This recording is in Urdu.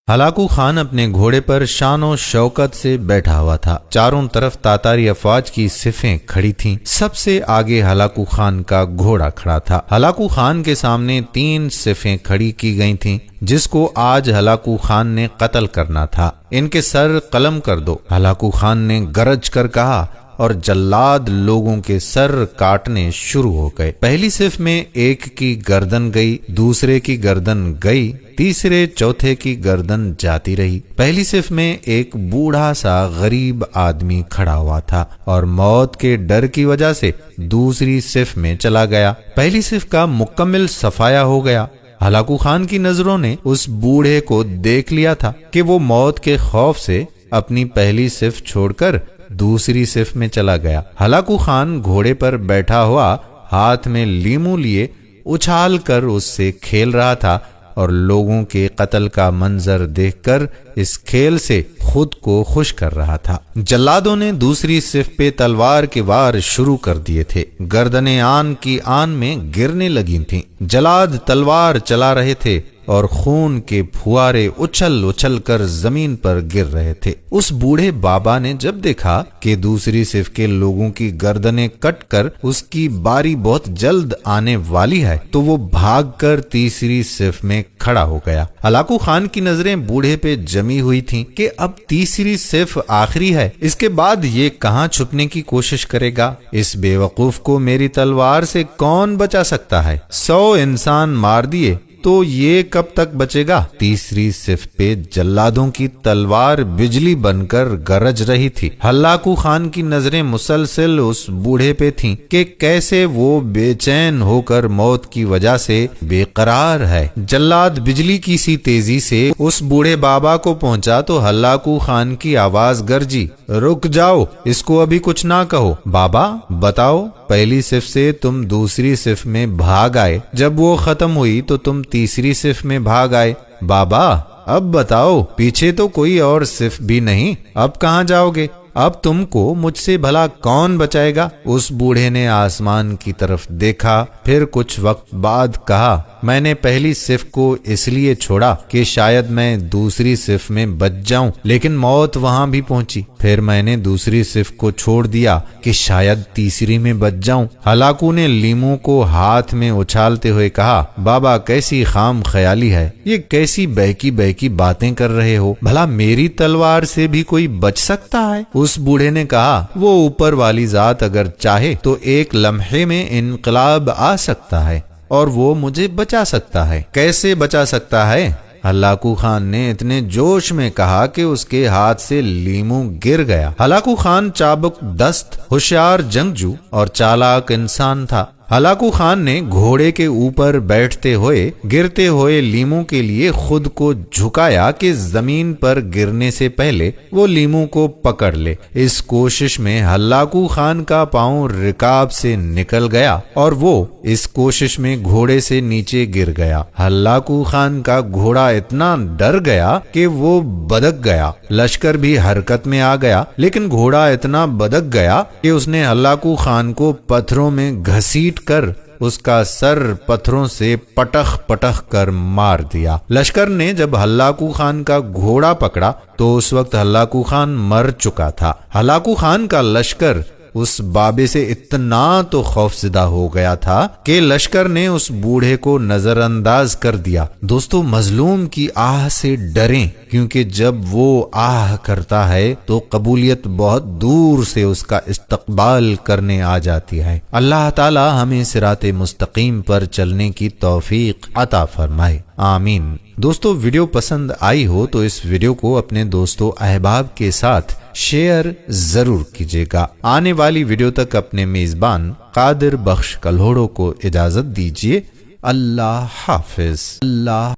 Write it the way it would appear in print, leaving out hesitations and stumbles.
ہلاکو خان اپنے گھوڑے پر شان و شوکت سے بیٹھا ہوا تھا۔ چاروں طرف تاتاری افواج کی صفیں کھڑی تھیں۔ سب سے آگے ہلاکو خان کا گھوڑا کھڑا تھا۔ ہلاکو خان کے سامنے 3 صفیں کھڑی کی گئی تھیں جس کو آج ہلاکو خان نے قتل کرنا تھا۔ ان کے سر قلم کر دو، ہلاکو خان نے گرج کر کہا، اور جلاد لوگوں کے سر کاٹنے شروع ہو گئے۔ پہلی صف میں ایک کی گردن گئی، دوسرے کی گردن گئی، تیسرے چوتھے کی گردن جاتی رہی۔ پہلی صف میں ایک بوڑھا سا غریب آدمی کھڑا ہوا تھا اور موت کے ڈر کی وجہ سے دوسری صف میں چلا گیا۔ پہلی صف کا مکمل صفایا ہو گیا۔ ہلاکو خان کی نظروں نے اس بوڑھے کو دیکھ لیا تھا کہ وہ موت کے خوف سے اپنی پہلی صف چھوڑ کر دوسری صف میں چلا گیا۔ ہلاکو خان گھوڑے پر بیٹھا ہوا ہاتھ میں لیمو لیے اچھال کر اس سے کھیل رہا تھا اور لوگوں کے قتل کا منظر دیکھ کر اس کھیل سے خود کو خوش کر رہا تھا۔ جلادوں نے دوسری صف پہ تلوار کے وار شروع کر دیے تھے۔ گردنیں آن کی آن میں گرنے لگی تھیں۔ جلاد تلوار چلا رہے تھے اور خون کے پھوارے اچھل اچھل کر زمین پر گر رہے تھے۔ اس بوڑھے بابا نے جب دیکھا کہ دوسری صف کے لوگوں کی گردنیں کٹ کر اس کی باری بہت جلد آنے والی ہے تو وہ بھاگ کر تیسری صف میں کھڑا ہو گیا۔ ہلاکو خان کی نظریں بوڑھے پہ جمی ہوئی تھیں کہ اب تیسری صف آخری ہے، اس کے بعد یہ کہاں چھپنے کی کوشش کرے گا؟ اس بے وقوف کو میری تلوار سے کون بچا سکتا ہے؟ 100 انسان مار دیے تو یہ کب تک بچے گا؟ تیسری صف پہ جلادوں کی تلوار بجلی بن کر گرج رہی تھی۔ ہلاکو خان کی نظریں مسلسل اس بوڑھے پہ تھیں کہ کیسے وہ بے چین ہو کر موت کی وجہ سے بے قرار ہے۔ جلاد بجلی کی سی تیزی سے اس بوڑھے بابا کو پہنچا تو ہلاکو خان کی آواز گرجی، رک جاؤ، اس کو ابھی کچھ نہ کہو۔ بابا بتاؤ، پہلی صف سے تم دوسری صف میں بھاگ آئے، جب وہ ختم ہوئی تو تم تیسری صف میں بھاگ آئے۔ بابا اب بتاؤ، پیچھے تو کوئی اور صف بھی نہیں، اب کہاں جاؤ گے؟ اب تم کو مجھ سے بھلا کون بچائے گا؟ اس بوڑھے نے آسمان کی طرف دیکھا، پھر کچھ وقت بعد کہا، میں نے پہلی صف کو اس لیے چھوڑا کہ شاید میں دوسری صف میں بچ جاؤں، لیکن موت وہاں بھی پہنچی۔ پھر میں نے دوسری صف کو چھوڑ دیا کہ شاید تیسری میں بچ جاؤں۔ ہلاکو نے لیمو کو ہاتھ میں اچھالتے ہوئے کہا، بابا کیسی خام خیالی ہے، یہ کیسی بہکی بہکی باتیں کر رہے ہو؟ بھلا میری تلوار سے بھی کوئی بچ سکتا ہے؟ اس بوڑھے نے کہا، وہ اوپر والی ذات اگر چاہے تو ایک لمحے میں انقلاب آ سکتا ہے اور وہ مجھے بچا سکتا ہے۔ کیسے بچا سکتا ہے؟ ہلاکو خان نے اتنے جوش میں کہا کہ اس کے ہاتھ سے لیمو گر گیا۔ ہلاکو خان چابک دست، ہوشیار جنگجو اور چالاک انسان تھا۔ ہلاکو خان نے گھوڑے کے اوپر بیٹھتے ہوئے گرتے ہوئے لیمو کے لیے خود کو جھکایا کہ زمین پر گرنے سے پہلے وہ لیمو کو پکڑ لے۔ اس کوشش میں ہلاکو خان کا پاؤں رکاب سے نکل گیا اور وہ اس کوشش میں گھوڑے سے نیچے گر گیا۔ ہلاکو خان کا گھوڑا اتنا ڈر گیا کہ وہ بدک گیا۔ لشکر بھی حرکت میں آ گیا، لیکن گھوڑا اتنا بدک گیا کہ اس نے ہلاکو خان کو پتھروں میں گھسیٹ کر اس کا سر پتھروں سے پٹخ پٹخ کر مار دیا۔ لشکر نے جب ہلاکو خان کا گھوڑا پکڑا تو اس وقت ہلاکو خان مر چکا تھا۔ ہلاکو خان کا لشکر اس بابے سے اتنا تو خوفزدہ ہو گیا تھا کہ لشکر نے اس بوڑھے کو نظر انداز کر دیا۔ دوستو، مظلوم کی آہ سے ڈریں، کیونکہ جب وہ آہ کرتا ہے تو قبولیت بہت دور سے اس کا استقبال کرنے آ جاتی ہے۔ اللہ تعالی ہمیں صراط مستقیم پر چلنے کی توفیق عطا فرمائے، آمین۔ دوستو، ویڈیو پسند آئی ہو تو اس ویڈیو کو اپنے دوستوں احباب کے ساتھ شیئر ضرور کیجیے گا۔ آنے والی ویڈیو تک اپنے میزبان قادر بخش کلہوڑو کو اجازت دیجیے۔ اللہ حافظ۔ اللہ